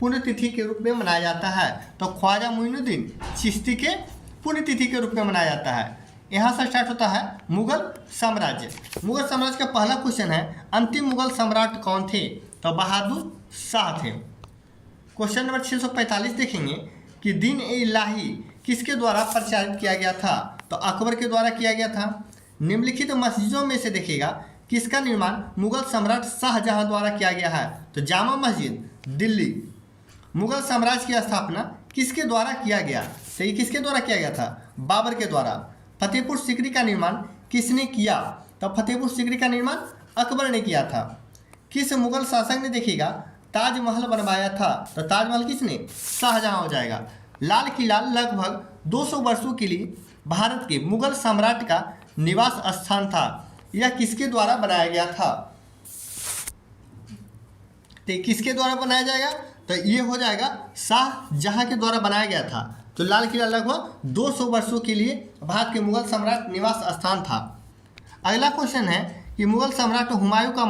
पुण्यतिथि के रूप में मनाया जाता है? तो ख्वाजा मोइनुद्दीन चिश्ती के पुण्यतिथि के रूप में मनाया जाता है। यहाँ से स्टार्ट होता है मुगल साम्राज्य। मुगल साम्राज्य का पहला क्वेश्चन है, अंतिम मुगल सम्राट कौन थे? तो बहादुर शाह थे। क्वेश्चन नंबर 645 देखेंगे कि दीन ए इलाही किसके द्वारा प्रचारित किया गया था? तो अकबर के द्वारा किया गया था। निम्नलिखित मस्जिदों में से देखिएगा किसका निर्माण मुगल सम्राट शाहजहां द्वारा किया गया है? तो जामा मस्जिद दिल्ली। मुगल साम्राज्य की स्थापना किसके द्वारा किया गया? तो ये किसके द्वारा किया गया था? बाबर के द्वारा। फतेहपुर सीकरी का निर्माण किसने किया? तो फतेहपुर सीकरी का निर्माण अकबर ने किया था। किस मुगल शासक ने देखिएगा ताजमहल बनवाया था? तो ताजमहल किसने? शाहजहां हो जाएगा। लाल किला लगभग 200 वर्षों के लिए भारत के मुगल सम्राट का निवास स्थान था। यह किसके द्वारा बनाया गया था? तो किसके द्वारा बनाया जाएगा? तो ये हो जाएगा शाहजहां के द्वारा बनाया गया था। तो लाल किला लगभग 200 वर्षों के लिए भारत के मुगल सम्राट निवास स्थान था। अगला क्वेश्चन है कि मुगल सम्राट हुमायूं का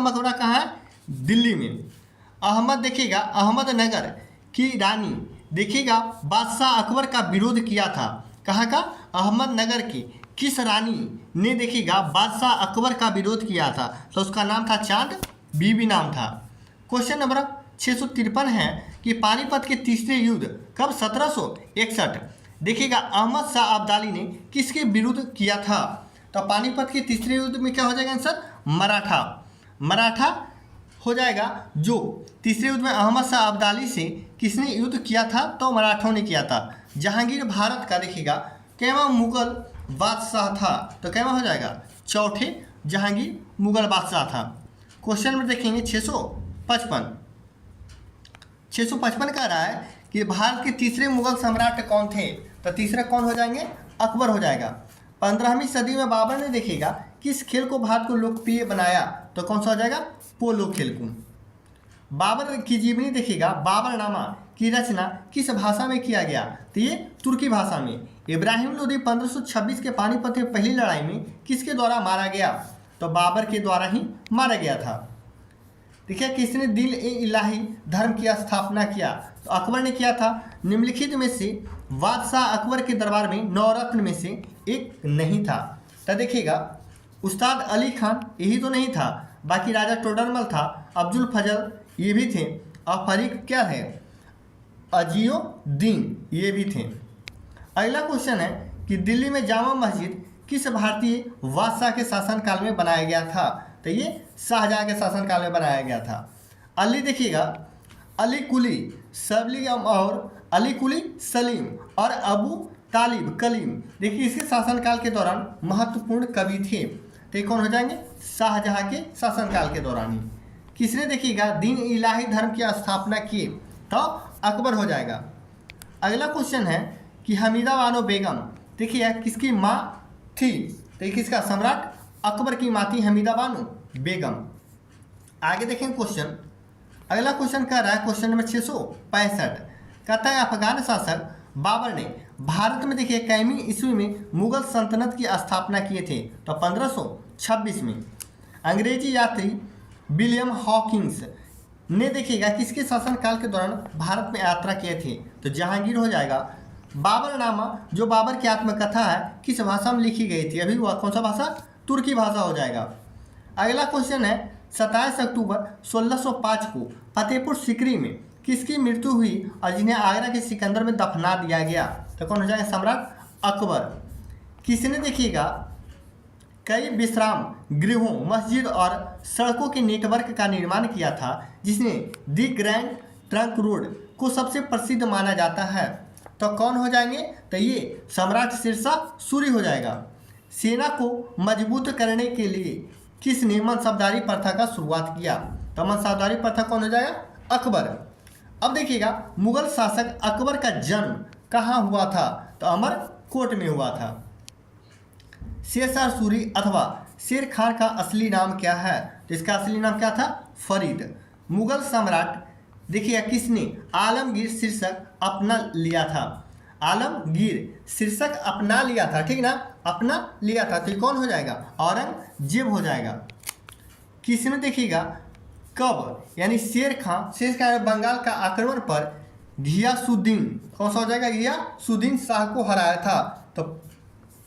मकबरा कहाँ है? दिल्ली में। अहमद देखिएगा अहमदनगर की रानी देखिएगा बादशाह अकबर का विरोध किया था। कहाँ का? अहमदनगर की किस रानी ने देखिएगा बादशाह अकबर का विरोध किया था? तो उसका नाम था चांद बीबी नाम था। क्वेश्चन नंबर 653 है कि पानीपत के तीसरे युद्ध कब? 1761। देखिएगा अहमद शाह अब्दाली ने किसके विरुद्ध किया था? तो पानीपत के तीसरे युद्ध में क्या हो जाएगा आंसर? मराठा हो जाएगा। जो तीसरे युद्ध में अहमद शाह अब्दाली से किसने युद्ध किया था? तो मराठों ने किया था। जहांगीर भारत का देखिएगा कैवा मुगल बादशाह था? तो कैवा हो जाएगा? चौथे जहांगीर मुगल बादशाह था। क्वेश्चन में देखेंगे 655 कह रहा है कि भारत के तीसरे मुगल सम्राट कौन थे? तो तीसरा कौन हो जाएंगे? अकबर हो जाएगा। 15वीं सदी में बाबर ने देखिएगा किस खेल को भारत को लोकप्रिय बनाया? तो कौन सा हो जाएगा? पोलो खेल को। बाबर की जीवनी देखिएगा बाबरनामा की रचना किस भाषा में किया गया? तो ये तुर्की भाषा में। इब्राहिम लोदी 1526 के पानीपत की पहली लड़ाई में किसके द्वारा मारा गया? तो बाबर के द्वारा ही मारा गया था। देखिए किसने दीन ए इलाही धर्म की स्थापना किया? तो अकबर ने किया था। निम्नलिखित में से बादशाह अकबर के दरबार में नवरत्न में से एक नहीं था? तो देखिएगा उस्ताद अली खान यही तो नहीं था, बाकी राजा टोडरमल था, अब्दुल फजल ये भी थे, और फरीक क्या है? अजीउद्दीन ये भी थे। अगला क्वेश्चन है कि दिल्ली में जामा मस्जिद किस भारतीय बादशाह के शासनकाल में बनाया गया था? तो ये शाहजहां के शासनकाल में बनाया गया था। अली देखिएगा अली कुली सलीम और अली कुली सलीम और अबू तालिब कलीम देखिए इसके शासनकाल के दौरान महत्वपूर्ण कवि थे। तो ये कौन हो जाएंगे? शाहजहां के शासनकाल के दौरान ही। किसने देखिएगा दीन इलाही धर्म की स्थापना की? तो अकबर हो जाएगा। अगला क्वेश्चन है कि हमीदा बानो बेगम देखिए किसकी माँ थी? तो ये किसका? सम्राट अकबर की माँ थी हमीदा बानो बेगम। आगे देखें क्वेश्चन। अगला क्वेश्चन कह रहा है क्वेश्चन नंबर 665 कहता है अफगान शासक बाबर ने भारत में देखिए कैमी ईस्वी में मुगल सल्तनत की स्थापना किए थे? तो 1526 में। अंग्रेजी यात्री विलियम हॉकिंस ने देखिएगा किसके शासनकाल के दौरान भारत में यात्रा किए थे? तो जहांगीर हो जाएगा। बाबरनामा जो बाबर की आत्मकथा है किस भाषा में लिखी गई थी? अभी कौन सा भाषा? तुर्की भाषा हो जाएगा। अगला क्वेश्चन है 27 अक्टूबर 1605 को फतेहपुर सीकरी में किसकी मृत्यु हुई और जिन्हें आगरा के सिकंदर में दफना दिया गया? तो कौन हो जाएगा? सम्राट अकबर। किसने देखिएगा कई विश्राम गृहों मस्जिद और सड़कों के नेटवर्क का निर्माण किया था जिसने दी ग्रैंड ट्रंक रोड को सबसे प्रसिद्ध माना जाता है? तो कौन हो जाएंगे? तो ये सम्राट शेरशाह सूरी हो जाएगा। सेना को मजबूत करने के लिए किसने मनसबदारी प्रथा का शुरुआत किया? तो मनसबदारी प्रथा कौन हो जाएगा? अकबर। अब देखिएगा मुगल शासक अकबर का जन्म कहाँ हुआ था? तो अमरकोट में हुआ था। शेरशाह सूरी अथवा शेर खान का असली नाम क्या है? तो इसका असली नाम क्या था? फरीद। मुगल सम्राट देखिए किसने आलमगीर शीर्षक अपना लिया था? आलमगीर शीर्षक अपना लिया था, ठीक ना? अपना लिया था। तो कौन हो जाएगा? औरंगजेब हो जाएगा। किसने देखिएगा कब, यानी शेर खान बंगाल का आक्रमण पर घियासुद्दीन, कौन सा हो जाएगा, घियासुद्दीन शाह को हराया था। तो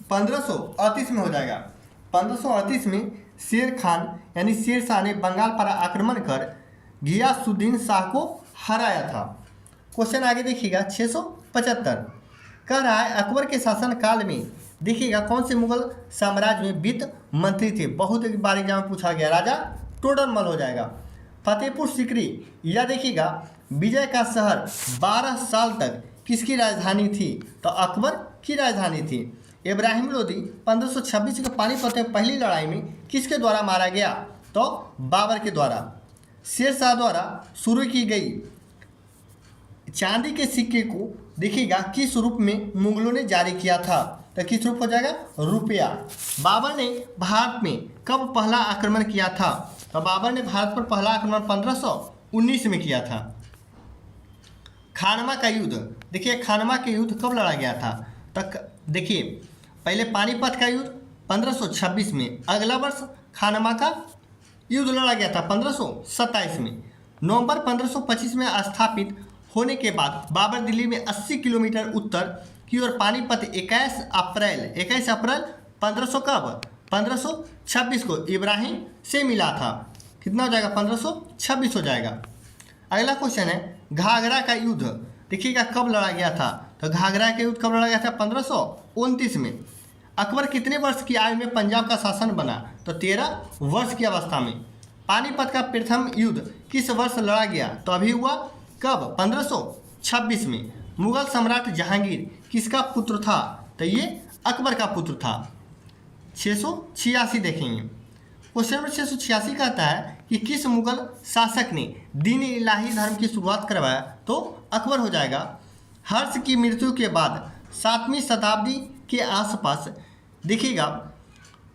1538 में हो जाएगा। 1538 में शेर खान यानी शेर शाह ने बंगाल पर आक्रमण कर घियासुद्दीन शाह को हराया था। क्वेश्चन आगे देखिएगा 675 कह रहा है अकबर के शासन काल में देखिएगा कौन से मुगल साम्राज्य में वित्त मंत्री थे। बहुत बार एग्जाम में पूछा गया, राजा टोडरमल हो जाएगा। फतेहपुर सीकरी या देखिएगा विजय का शहर 12 साल तक किसकी राजधानी थी, तो अकबर की राजधानी थी। इब्राहिम लोदी 1526 के पानीपत में पहली लड़ाई में किसके द्वारा मारा गया, तो बाबर के द्वारा। शेर शाह द्वारा शुरू की गई चांदी के सिक्के को देखिएगा किस रूप में मुगलों ने जारी किया था, तो किस रूप हो जाएगा, रुपया। बाबर ने भारत में कब पहला आक्रमण किया था, तो बाबर ने भारत पर पहला आक्रमण 1519 में किया था। खानवा का युद्ध, देखिए खानवा के युद्ध कब लड़ा गया था, तक देखिए पहले पानीपत का युद्ध 1526 में, अगला वर्ष खानवा का युद्ध लड़ा गया था 1527 में। नवंबर 1525 में स्थापित होने के बाद बाबर दिल्ली में 80 किलोमीटर उत्तर की ओर पानीपत 21 अप्रैल 1500 कब 1526 को इब्राहिम से मिला था। कितना हो जाएगा, 1526 हो जाएगा। अगला क्वेश्चन है घाघरा का युद्ध, देखिएगा कब लड़ा गया था, तो घाघरा का युद्ध कब लड़ा गया था, 1529 में। अकबर कितने वर्ष की आयु में पंजाब का शासन बना, तो 13 वर्ष की अवस्था में। पानीपत का प्रथम युद्ध किस वर्ष लड़ा गया, तो अभी हुआ कब, 1526 में। मुगल सम्राट जहांगीर किसका पुत्र था, तो ये अकबर का पुत्र था। 686 देखेंगे। क्वेश्चन नंबर 686 कहता है कि किस मुगल शासक ने दीन इलाही धर्म की शुरुआत करवाया, तो अकबर हो जाएगा। हर्ष की मृत्यु के बाद 7वीं शताब्दी के आसपास देखिएगा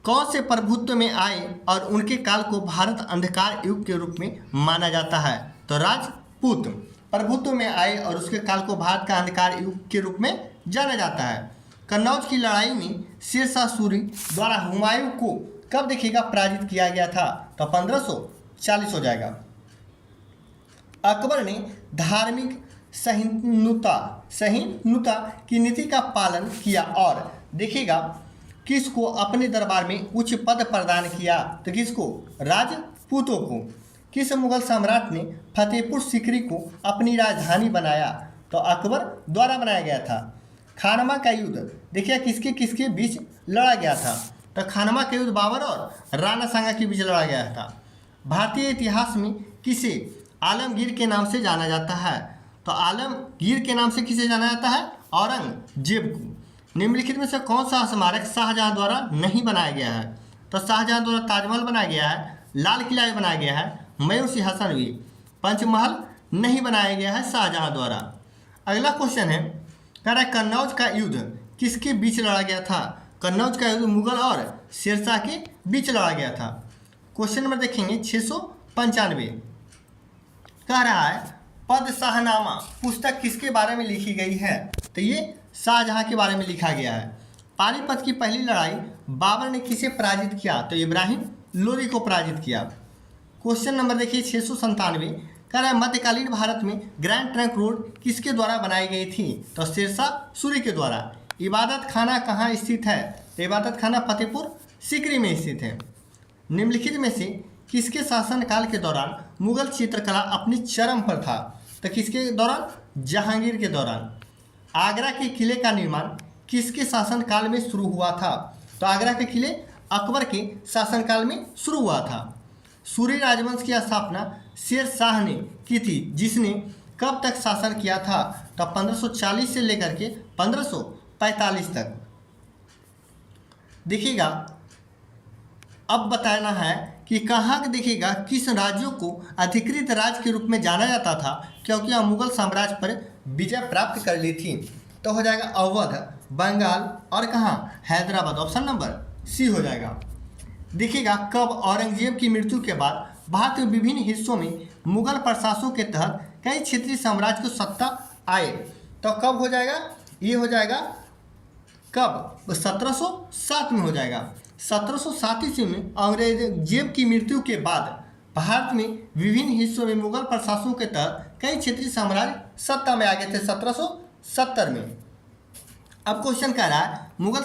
कौन से प्रभुत्व में आए और उनके काल को भारत अंधकार युग के रूप में माना जाता है, तो राजपूत प्रभुत्व में आए और उसके काल को भारत का अंधकार युग के रूप में जाना जाता है। कन्नौज की लड़ाई में शेर शाह सूरी द्वारा हुमायूं को कब देखिएगा पराजित किया गया था, तो 1540 हो जाएगा। अकबर ने धार्मिक सहिष्णुता की नीति का पालन किया और देखिएगा किसको अपने दरबार में उच्च पद प्रदान किया, तो किसको, राजपूतों को। किस मुगल सम्राट ने फतेहपुर सीकरी को अपनी राजधानी बनाया, तो अकबर द्वारा बनाया गया था। खानवा का युद्ध देखिए किसके किसके बीच लड़ा गया था, तो खानवा का युद्ध बाबर और राणा सांगा के बीच लड़ा गया था। भारतीय इतिहास में किसे आलमगीर के नाम से जाना जाता है, तो आलमगीर के नाम से किसे जाना जाता है, औरंगजेब को। निम्नलिखित में से कौन सा स्मारक शाहजहां द्वारा नहीं बनाया गया है, तो शाहजहां द्वारा ताजमहल बनाया गया है, लाल किला बनाया गया है, मयूर सिंहासन भी, पंचमहल नहीं बनाया गया है शाहजहां द्वारा। अगला क्वेश्चन है कह रहा है कन्नौज का युद्ध किसके बीच लड़ा गया था, कन्नौज का युद्ध मुगल और शेरशाह के बीच लड़ा गया था। क्वेश्चन नंबर देखेंगे 695 कह रहा है पद शाहनामा पुस्तक किसके बारे में लिखी गई है, तो ये शाहजहां के बारे में लिखा गया है। पानीपत की पहली लड़ाई बाबर ने किसे पराजित किया, तो इब्राहिम लोदी को पराजित किया। क्वेश्चन नंबर देखिए 697 कह रहा है मध्यकालीन भारत में ग्रैंड ट्रंक रोड किसके द्वारा बनाई गई थी, तो शेर शाह सूरी के द्वारा। इबादत खाना कहाँ स्थित है, तो इबादत खाना फतेहपुर सीकरी में स्थित है। निम्नलिखित में से किसके शासनकाल के दौरान मुगल चित्रकला अपनी चरम पर था, तो किसके दौरान, जहांगीर के दौरान। आगरा के किले का निर्माण किसके शासनकाल में शुरू हुआ था, तो आगरा के किले अकबर के शासनकाल में शुरू हुआ था। सूरी राजवंश की स्थापना शेर शाह ने की थी, जिसने कब तक शासन किया था, तो 1540 से लेकर के 1545 तक। देखिएगा अब बताना है कि कहाँ देखिएगा किस राज्यों को अधिकृत राज्य के रूप में जाना जाता था, क्योंकि यह मुगल साम्राज्य पर विजय प्राप्त कर ली थी, तो हो जाएगा अवध, बंगाल और कहाँ, हैदराबाद। ऑप्शन नंबर सी हो जाएगा। देखिएगा कब औरंगजेब की मृत्यु के बाद भारत के विभिन्न हिस्सों में मुगल प्रशासकों के तहत कई क्षेत्रीय साम्राज्य को सत्ता आए, तो कब हो जाएगा, ये हो जाएगा कब, 1707 में हो जाएगा। 1707 ईस्वी में औरंगजेब की मृत्यु के बाद भारत में विभिन्न हिस्सों में मुगल प्रशासकों के तहत कई क्षेत्रीय साम्राज्य सत्ता में आ गए थे 1770 में। अब क्वेश्चन कह रहा है मुगल